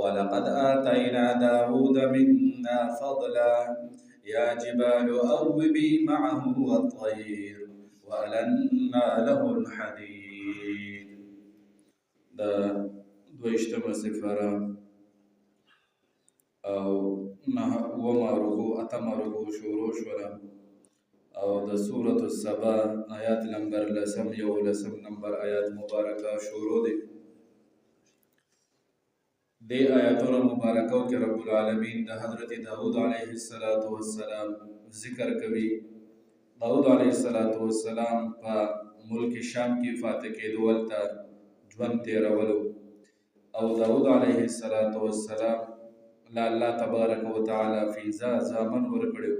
ولقد آتينا داود منا فضلا يا جبال أوبي معه والطير وألنا له الحديد. دا دویشتمه سفره او وما رکو اتم رکو شروع شوله او د سورة السبا آیات نمبر لسم یو لسم نمبر آیات مبارکه شروع دی. دی آیاتونو مبارکو کې رب العالمین د حضرت داود علیه السلام ذکر کوي. داود علیه السلام په ملک شام کې فاتح کېدو ولته ژوند تیرولو او داود علیه السلام لا الله تبارک وتعالی فیضا زامن ورکړو.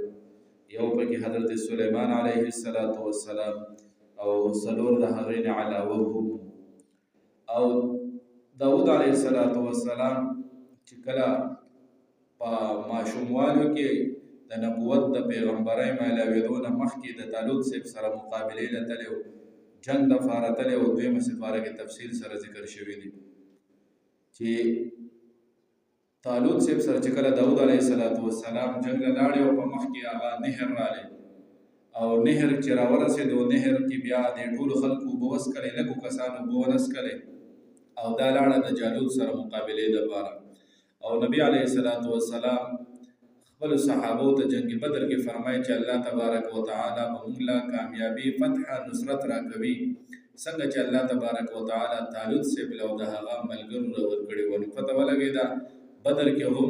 یو پکې حضرت سلیمان علیه السلام او څلور د هغې نه علاوه هم. او داود علیه السلام چې کله په ماشوموالو کې د نبوت د پیغمبرۍ میلاوېدو نه مخکې د طالوت صاحب سره مقابلې له تللی و، جنګ دپاره تللی و. دویمه سپاره کې تفصیل سره ذکر شوي دي چې طالوت صاحب سره چې کله داود علیه السلام جنګ له لاړې او په مخ کې هغه نهر رالی او نهر چې راورسېدو، نهر کې بیا د ټولو خلکو اوبه وڅکلې، لږو کسانو اوبه ونه څکلې او دا لاړه د جالوت سره مقابلې دپاره. او نبی علیه السلام خپلو صحابو ته جنګ بدر کې فرمایي چې الله تبارک وتعالی به موږ له کامیابي، فتح، نصرت راکوي څنګه چې الله تبارک وتعالی طالوت صاحب له د هغه ملګرو له ورکړې و. نو پته ولګېده بدر کې هم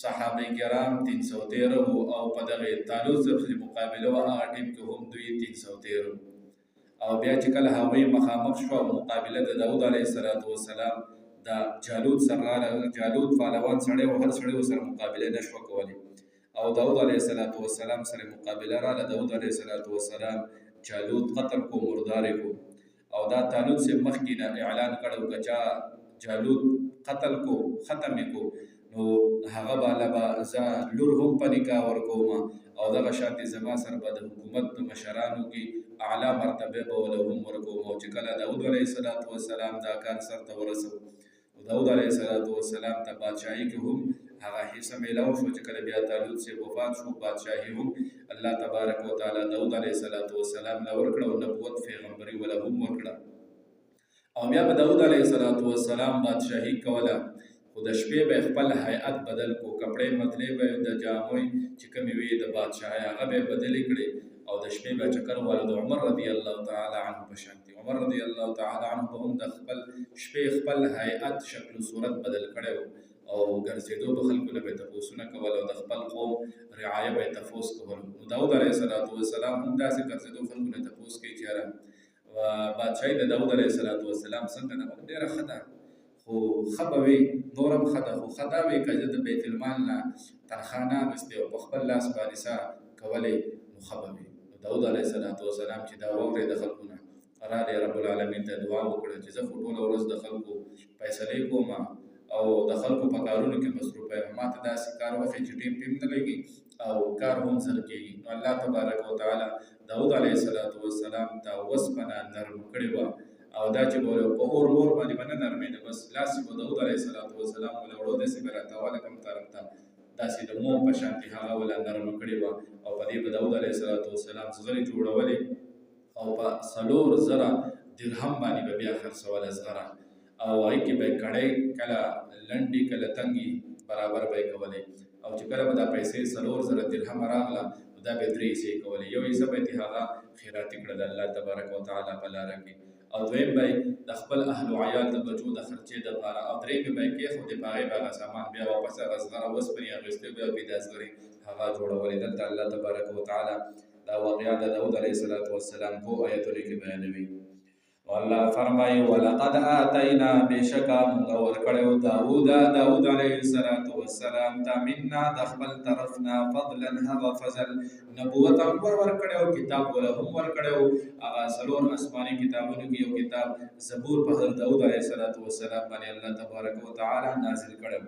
صحابه کرام 313 وو او په دغه طالوت صاحب سره مقابله وه، هغه ټیم کې هم دوی 313 وو. او بیا چې کله هغوی مخامخ شوه مقابله د داود علیه السلام د جالوت سره راغله. جالوت پهلوان سړی و، هر سړی ورسره مقابله نه شوه کولی او داود علیه السلام سره مقابله راغله. داود علیه السلام جالوت قتل کو، مردار کو. او دا طالوت صاحب مخکې نه اعلان کړی و که چا جالوت قتل کو، ختم کو، نو هغه بالا به زه لور هم په نکاح ورکوم او دغه شانتې زما سره به د حکومت په مشرانو کې اعلی مرتبه به وله هم ورکوم. او چې کله داود علیه السلام دا کار سرته ورسو، داود علیه السلام ته بادشاهي کې هم هغه حصه میلاو شو. چې کله بیا طالوت صاحب وفات شو، بادشاهي هم الله تبارک وتعالی داود علیه السلام له ورکړه او نبوت پیغمبري وله هم ورکړه. او بیا به داود علیه السلام بادشاهي کوله، خو د شپې به خپل هیئت بدل کو، کپړې مدلې به د جاموی چې کومې وي د بادشاهۍ هغه به یې بدلې کړې او د شپې به چکر واله. د عمر رضی الله تعالی عنه په شانتې عمر رضی الله تعالی عنه به هم د خپل شپې خپل هیئت شکل و صورت بدل کړی و او ګرځېدو به خلکو نه به یې تپوسونه کول او د خپل قوم رعایه به یې تپوس کول. نو داود علیه السلام هم داسې ګرځېدو، خلکو نه تپوس کوي چې یاره بادشاهي د داود علیه السلام څنګه ده؟ ډېره ښه ده، خو ښه به وي، نور هم ښه ده، خو ښه دا وي که زه د بیت المال نه تنخواه نه اخیستې او په خپل لاس باندې څه کولی نو ښه به وي. نو داود علیه السلام چې دا واورېد د خلکو نه، راغی رب العالمین ته دعا وکړه چې زه خو ټوله ورځ د خلکو فیصلې کوم او د خلکو په کارونو کې مصروفه یم، ما ته داسې کار وښیي چې ټیم نه لګي او کار هم زر کېږي. نو الله تبارک وتعالی داود علیه السلام ته وسپنه نرم کړې وه او دا چې په اور مور باندې به نه نرمېده، بس لاس چې به داود علیه السلام وله وړو داسې به راتاوله کوم طرف ته، داسې د موم په شانتې هغه وله نرمه کړې وه او په دې به داود علیه السلام زغرې جوړولې او په 4,000 درهم باندې به بیا خرڅوله زغره او هغې کې به یې کړۍ کله لنډې کله تنګې برابر به یې کولې. او چې کله به دا پیسې 4,000 درهم راغله نو دا به یې 3 حصې کولې. یو حصه به یې هغه خیراتي کړه د الله تبارک وتعالی په لاره کې، او دویم به یې د خپل اهل و عیال د بچو د خرچې دپاره، او درېیمې به یې کېښودې په هغې به هغه سامان بیا واپس هغه زغره وسپنې اخیستې بیا به یې دا زغرې هغه جوړولې. دلته الله تبارک وتعالی دا واقعه د داود علیه السلام په آیتونو کې بیانوي. والله فرمایي ولقد آتینا بشکا موږ ورکړی داود علیه السلام ته منا د خپل طرف نه فضلا هغه فضل نبوت هم ورکړی او کتاب وله هم ورکړی و. هغه 4 آسماني کتابونو کې یو کتاب زبور په حضرت داود علیه السلام باندې الله تبارک وتعالی نازل کړی.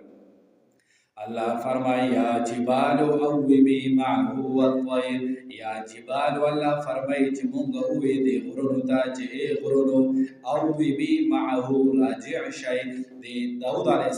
الله فرمای یا جبال اوبی معه والطیر، یا جبال والله فرمای چې مونږ اوې د غرونو ته چې ای غرونو اوبی معه راجع شي د داود علیه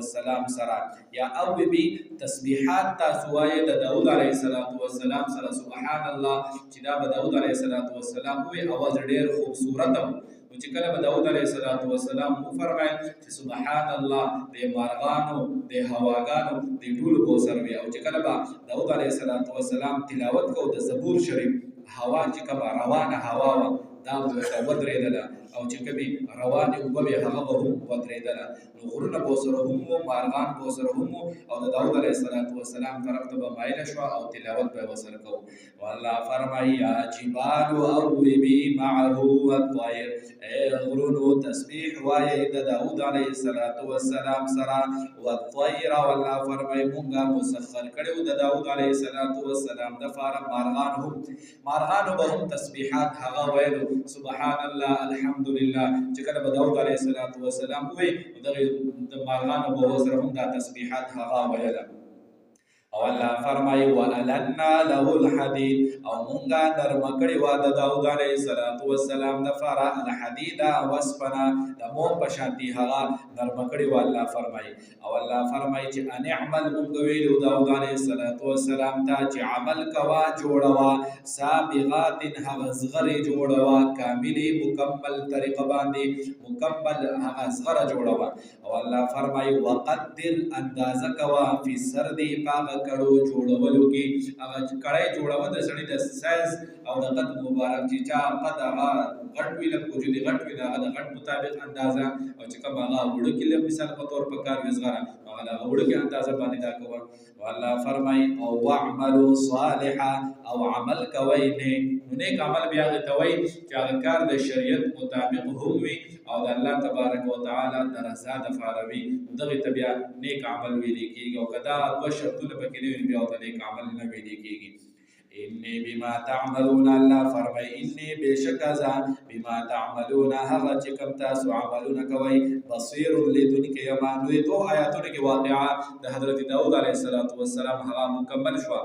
السلام سره، یا اوبی تسبیحات تاسو وایي د داود علیه السلام سره سبحان الله چې دا به داود علیه السلام وی اواز ډیر خوبصورت و چې کله به داود علیه السلام وفرمایل چې سبحان الله د مارغانو د هواګانو د ټولو په سر وي، او چې کله به داود علیه السلام تلاوت کو د زبور شریف هوا چې کومه روانه هوا وه دا به ورته ودرېدله، او چې کومې روانې اوبه وې هغه به هم ودرېدله، نو غرونه به ورسره هم وو، مارغان به ورسره هم وو، او د داود علیه السلام طرف ته به مایله شوه او تلاوت به یې ورسره کوو. والله فرمایي یا جبال اوبي معه والطیر، ای غرونو تسبیح وایئ د داود علیه السلام سره، والطیر والله فرمایي مونږه مسخر کړي وو د داود علیه السلام دپاره مارغانو به هم تسبیحات هغه ویلو سبحان الله الحمدلله، چې کله به داود علیه السلام ووی دغه د مارغانو به ورسره هم دا تسبیحات هغه ویله. او الله فرمایي والنا له الحديد، او مونږه نرمه کړې وه د داود علیه السلام دپاره الحدید وسپنه د موم په شانتي هغه نرمه کړې وه الله فرمایي. او الله فرمایي چې ان اعمل مونږ ویلو داود علیه السلام ته چې عمل کوه جوړوه سابغات هغه زغرې جوړوه کاملې مکمل طریقه باندې مکمل هغه زغره جوړوه. او الله فرمایي وقدر اندازه کوه فی سردی پاغه کړو جوړولو کې، هغه کړی جوړول د سړي د سایز او د قد مبارک چې چا قد هغه غټ وي لکه وجود غټ وي د هغه د غټ مطابق اندازه، او چې کوم هغه وړوکي لکه مثال په طور په کار وي زغره هغه د وړوکي اندازه باندې دا کوه. والله فرمایي او واعملوا صالحا، او عمل کوئ نیک، نو نیک عمل بیا هغې ته وایي چې هغه کار د شریعت مطابق هم وي او د الله تبارک وتعالی د رضا دپاره وي، دغې ته بیا نیک عمل ویلې کېږي. او که دا دوه شرطونه پکې نه وي بیا ورته نیک عمل نه ویلې کېږي. انی بما تعملون، الله فرمای انی بشک ازا بما تعملون هغه چې کوم تاسو عملونه کوئ بصیر لیدونکی یم. نو دو آیاتونو کې واقعه د حضرت داود علیه السلام هغه مکمل شوه.